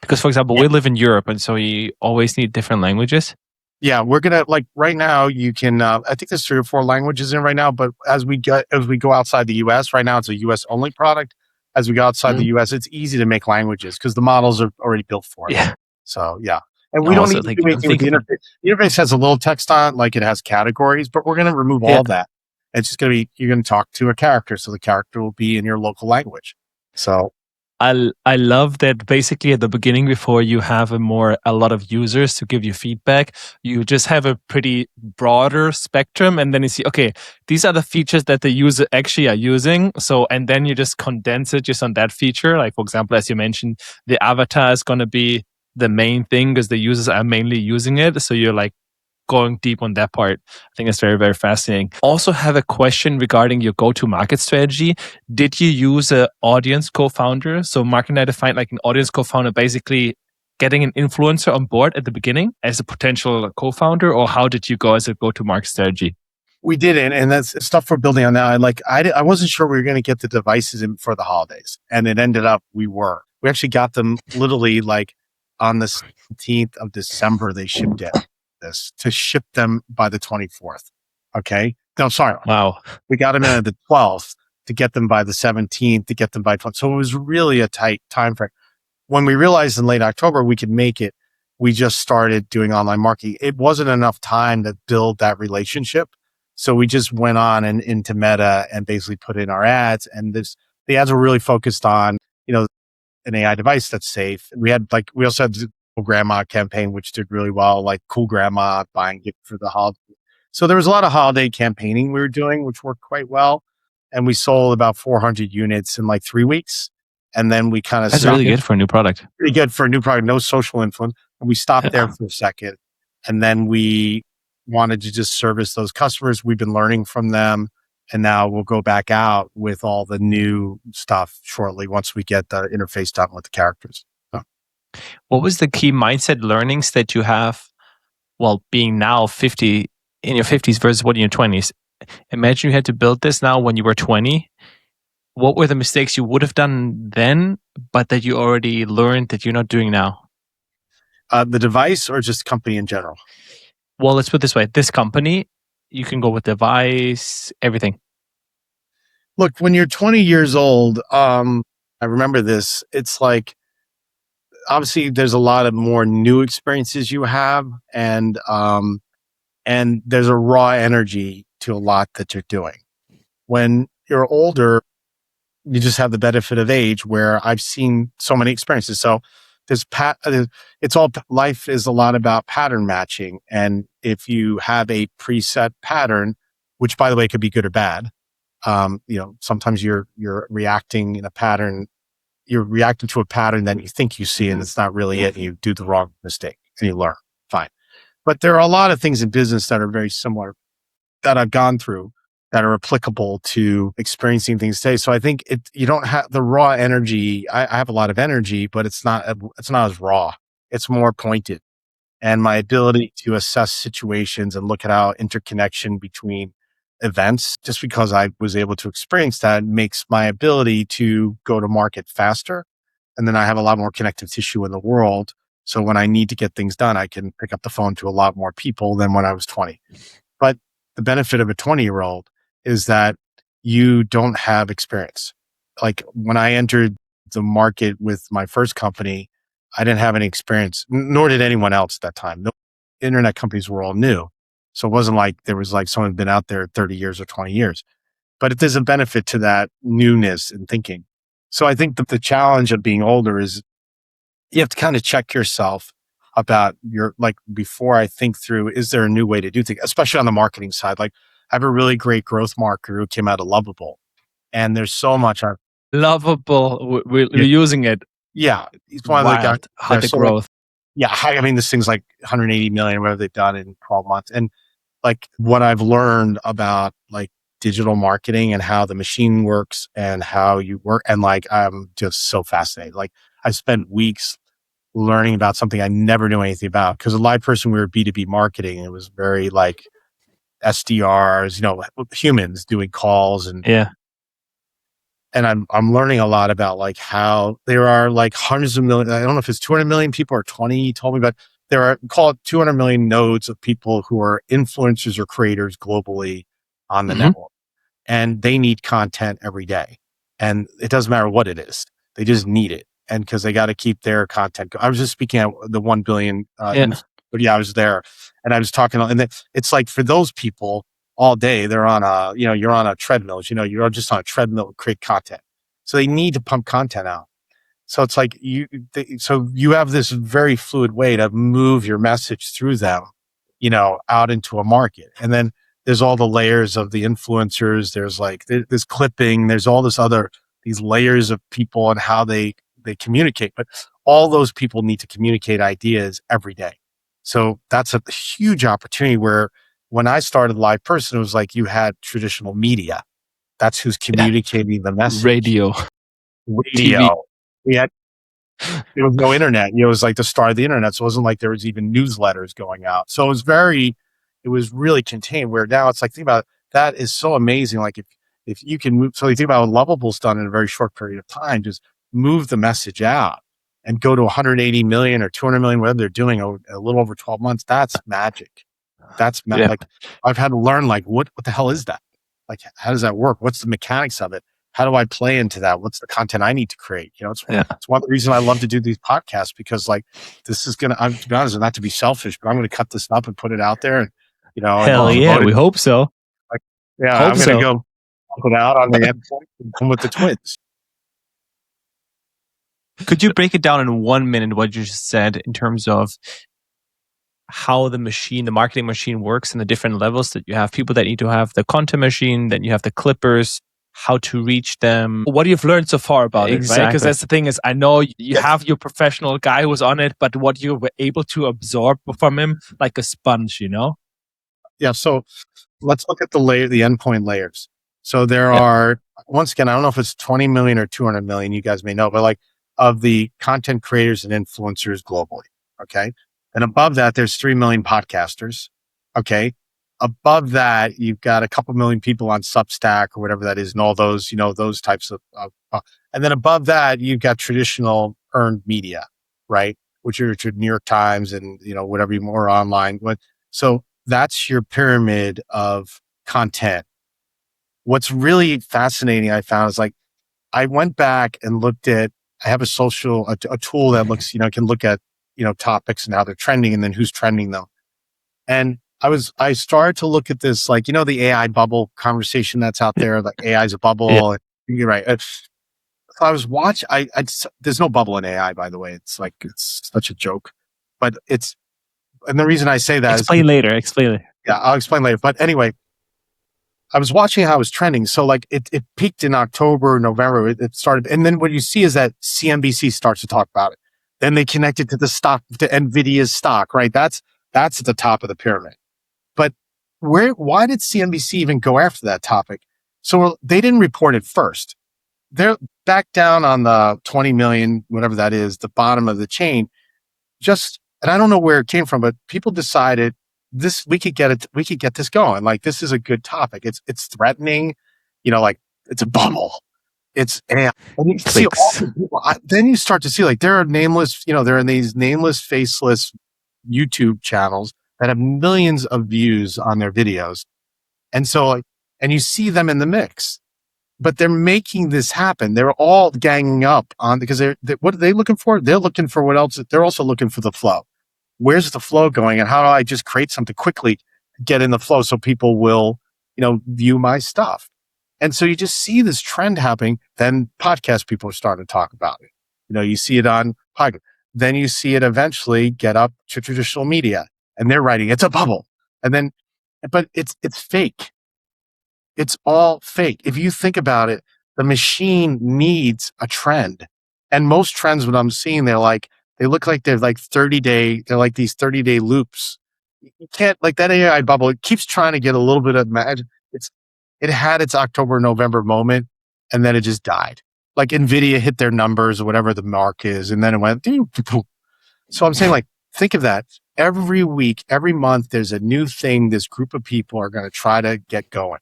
Because, for example, Yeah. we live in Europe, and so you always need different languages. Yeah, we're gonna, like right now. You can. I think there's 3 or 4 languages in right now. But as we go outside the U.S. right now, it's a U.S. only product. As we go outside the U.S., it's easy to make languages because the models are already built for it. Yeah. So yeah, and we don't Also, need to like, do anything with the think of- interface. The interface has a little text on it, like it has categories, but we're gonna remove all that. It's just gonna be, you're gonna talk to a character, so the character will be in your local language. So I love that basically at the beginning, before you have a lot of users to give you feedback, you just have a pretty broader spectrum, and then you see, okay, these are the features that the user actually are using. So, and then you just condense it just on that feature. Like, for example, as you mentioned, the avatar is going to be the main thing because the users are mainly using it. So you're like going deep on that part. I think it's very, very fascinating. Also have a question regarding your go-to-market strategy. Did you use an audience co-founder? So Mark and I defined like an audience co-founder, basically getting an influencer on board at the beginning as a potential co-founder, or how did you go as a go-to-market strategy? we didn't, and that's stuff we're building on now. And like I wasn't sure we were going to get the devices in for the holidays, and it ended up we were. We actually got them literally like on the 17th of December. They shipped it. To ship them by the 24th. Okay. No, sorry. Wow. We got them in at the 12th to get them by the 17th, to get them by 12th. So it was really a tight time frame. When we realized in late October we could make it, we just started doing online marketing. It wasn't enough time to build that relationship. So we just went on and into Meta and basically put in our ads. And the ads were really focused on, an AI device that's safe. We also had the Cool Grandma campaign, which did really well, like Cool Grandma buying gift for the holiday. So there was a lot of holiday campaigning we were doing, which worked quite well. And we sold about 400 units in like 3 weeks. And then we kind of That's really good for a new product. Pretty good for a new product, no social influence. And we stopped there for a second. And then we wanted to just service those customers. We've been learning from them. And now we'll go back out with all the new stuff shortly once we get the interface done with the characters. So. What was the key mindset learnings that you have while being now 50 in your 50s versus what in your 20s? Imagine you had to build this now when you were 20. What were the mistakes you would have done then, but that you already learned that you're not doing now? The device or just company in general? Well, let's put it this way. This company, you can go with device, everything. Look, when you're 20 years old, I remember this. It's like, obviously there's a lot of more new experiences you have, and there's a raw energy to a lot that you're doing. When you're older, you just have the benefit of age, where I've seen so many experiences. So life is a lot about pattern matching. And if you have a preset pattern, which by the way, could be good or bad, sometimes you're reacting in a pattern. You're reacting to a pattern that you think you see, and it's not really it. And you do the wrong mistake and you learn. Fine. But there are a lot of things in business that are very similar that I've gone through that are applicable to experiencing things today. So I think you don't have the raw energy. I have a lot of energy, but it's not as raw. It's more pointed. And my ability to assess situations and look at how interconnection between events, just because I was able to experience that, makes my ability to go to market faster. And then I have a lot more connective tissue in the world. So when I need to get things done, I can pick up the phone to a lot more people than when I was 20. But the benefit of a 20-year-old is that you don't have experience. Like when I entered the market with my first company, I didn't have any experience, nor did anyone else at that time. No internet companies were all new. So it wasn't like there was like someone who'd been out there 30 years or 20 years. But there's a benefit to that newness in thinking. So I think that the challenge of being older is you have to kind of check yourself about before I think through, is there a new way to do things, especially on the marketing side? Like I have a really great growth marketer who came out of Lovable, and there's so much. Lovable. We're using it. Yeah. He's one of the guys. How the growth. I mean, this thing's like 180 million, whatever they've done in 12 months. And like what I've learned about like digital marketing and how the machine works and how you work. And like, I'm just so fascinated. Like I spent weeks learning about something I never knew anything about, because a LivePerson, we were B2B marketing. And it was very like SDRs, humans doing calls and I'm learning a lot about like how there are like hundreds of millions. I don't know if it's 200 million people or 20. He told me, but there are, call it 200 million nodes of people who are influencers or creators globally on the network, and they need content every day, and it doesn't matter what it is. They just need it, and because they got to keep their content. I was just speaking at the 1 billion. But I was there, and I was talking, and it's like for those people, all day they're on you're on a treadmill, you're just on a treadmill to create content. So they need to pump content out. So it's like so you have this very fluid way to move your message through them, out into a market. And then there's all the layers of the influencers. There's like, there's clipping, there's all these layers of people and how they communicate, but all those people need to communicate ideas every day. So that's a huge opportunity where when I started LivePerson, it was like you had traditional media. That's who's communicating the message. Radio. TV. There was no internet. It was like the start of the internet. So it wasn't like there was even newsletters going out. So it was really contained, where now it's like, think about it, that is so amazing. Like if you can move, so you think about what Lovable's done in a very short period of time, just move the message out and go to 180 million or 200 million, whatever they're doing a little over 12 months. That's magic. That's Yeah. like, I've had to learn, like, what the hell is that? Like, how does that work? What's the mechanics of it? How do I play into that? What's the content I need to create? You know, it's one of the reasons I love to do these podcasts, because like, this is going to be honest, not to be selfish, but I'm going to cut this up and put it out there. And, you know, Hell and yeah, we hope so. like, yeah, Hope I'm going to so. go put it out on the endpoint and come with the twins. Could you break it down in 1 minute what you just said in terms of how the marketing machine works and the different levels that you have? People that need to have the content machine, then you have the clippers, how to reach them. What you've learned so far about it, right? Exactly. Because that's the thing is, I know you have your professional guy who was on it, but what you were able to absorb from him like a sponge, you know? Yeah. So let's look at the endpoint layers. So there are, once again, I don't know if it's 20 million or 200 million, you guys may know, but like, of the content creators and influencers globally. Okay. And above that, there's 3 million podcasters. Okay. Above that, you've got a couple million people on Substack or whatever that is, and all those, you know, those types of, and then above that, you've got traditional earned media, right? Which are your New York Times and, you know, whatever you more online. So that's your pyramid of content. What's really fascinating, I found, is like, I went back and looked at, I have a tool that looks, you know, can look at, you know, topics and how they're trending and then who's trending them. And I started to look at this, like, you know, the AI bubble conversation that's out there, like AI is a bubble. Yeah. You're right. So I was watching, there's no bubble in AI, by the way. It's like, it's such a joke, but and the reason I say that Explain later. Yeah, I'll explain later. But anyway, I was watching how it was trending. So like it peaked in October, November, it started. And then what you see is that CNBC starts to talk about it. Then they connect it to the stock, to NVIDIA's stock, right? That's at the top of the pyramid. But why did CNBC even go after that topic? So they didn't report it first. They're back down on the 20 million, whatever that is, the bottom of the chain. And I don't know where it came from, but people decided we could get this going. Like, this is a good topic. It's threatening, you know, like, it's a bubble. And you see all the people, then you start to see, like, there are nameless, you know, there are these nameless, faceless YouTube channels that have millions of views on their videos. And so, like, and you see them in the mix, but they're making this happen. They're all ganging up on, because what are they looking for? They're looking for what else? They're also looking for the flow. Where's the flow going? And how do I just create something quickly, get in the flow so people will, you know, view my stuff? And so you just see this trend happening. Then podcast people are starting to talk about it. You know, you see it on podcast. Then you see it eventually get up to traditional media, and they're writing, it's a bubble. And then, but it's fake. It's all fake. If you think about it, the machine needs a trend. And most trends, what I'm seeing, they look like they're like 30-day, they're like these 30-day loops. You can't, like, that AI bubble, it keeps trying to get a little bit of magic. It had its October, November moment, and then it just died. Like, NVIDIA hit their numbers or whatever the mark is, and then it went, so I'm saying, like, think of that. Every week, every month, there's a new thing this group of people are going to try to get going.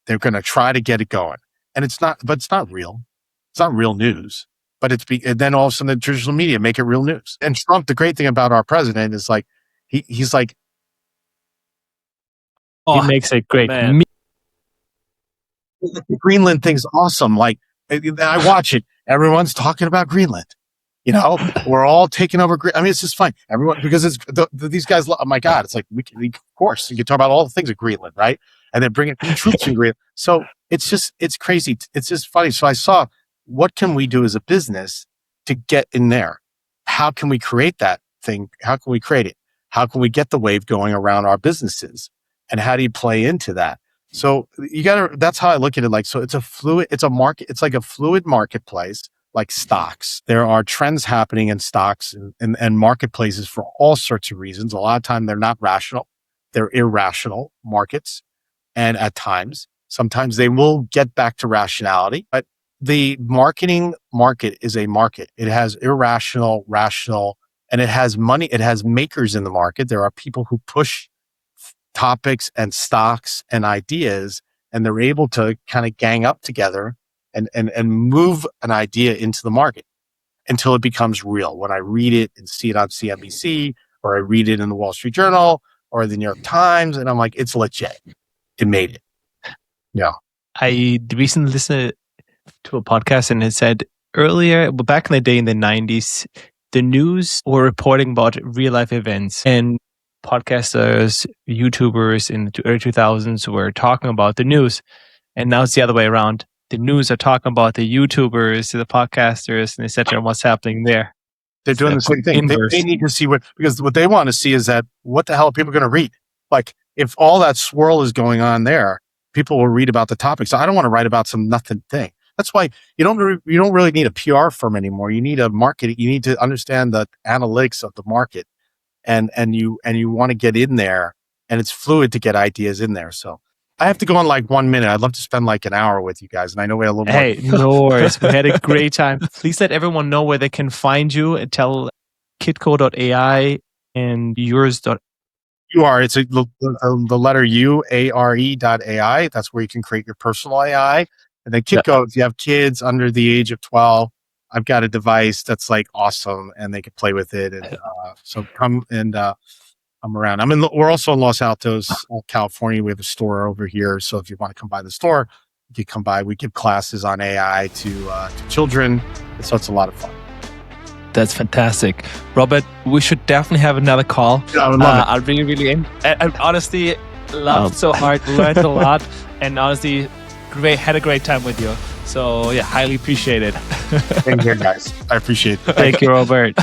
They're going to try to get it going. And it's not real. It's not real news. But and then all of a sudden the traditional media make it real news. And Trump, the great thing about our president is, like, he's like, He makes it great. Man. The Greenland thing's awesome. Like, I watch it. Everyone's talking about Greenland. You know, we're all taking over. I mean, it's just fine. Everyone, because it's these guys. Oh my God, it's like of course, you can talk about all the things of Greenland, right? And then bring in troops in Greenland. So it's crazy. It's just funny. So I saw, what can we do as a business to get in there? How can we create that thing? How can we create it? How can we get the wave going around our businesses? And how do you play into that? So that's how I look at it. Like, so it's a market. It's like a fluid marketplace, like stocks. There are trends happening in stocks and marketplaces for all sorts of reasons. A lot of time they're not rational. They're irrational markets. And at times, sometimes they will get back to rationality, but the marketing market is a market. It has irrational, rational, and it has money. It has makers in the market. There are people who push topics and stocks and ideas, and they're able to kind of gang up together and move an idea into the market until it becomes real. When I read it and see it on CNBC, or I read it in the Wall Street Journal, or the New York Times. And I'm like, it's legit. It made it. Yeah. I recently listened to a podcast and it said earlier, but back in the day in the 90s, the news were reporting about real life events, and podcasters, YouTubers in the early 2000s were talking about the news. And now it's the other way around. The news are talking about the YouTubers, the podcasters, and etc. and what's happening there. They're doing the same thing. They need to see because what they want to see is that what the hell are people going to read? Like if all that swirl is going on there, people will read about the topic. So I don't want to write about some nothing thing. That's why you don't really need a PR firm anymore. You need a market. You need to understand the analytics of the market, and you want to get in there, and it's fluid to get ideas in there. So I have to go on like 1 minute. I'd love to spend like an hour with you guys, and I know we had a little more. Hey, no worries. We had a great time. Please let everyone know where they can find you and tell Kidco.ai and yours. It's the letter U, ARE.ai. That's where you can create your personal AI. And then Kidco, if you have kids under the age of 12, I've got a device that's like awesome and they can play with it. And so come and I'm around. We're also in Los Altos, California. We have a store over here. So if you want to come by the store, you can come by. We give classes on AI to children. So it's a lot of fun. That's fantastic. Robert, we should definitely have another call. Yeah, I would love it. I really I honestly laughed so hard, learned a lot, and honestly had a great time with you. So yeah, highly appreciate it. Thank you, guys. I appreciate it. Thank you, Robert.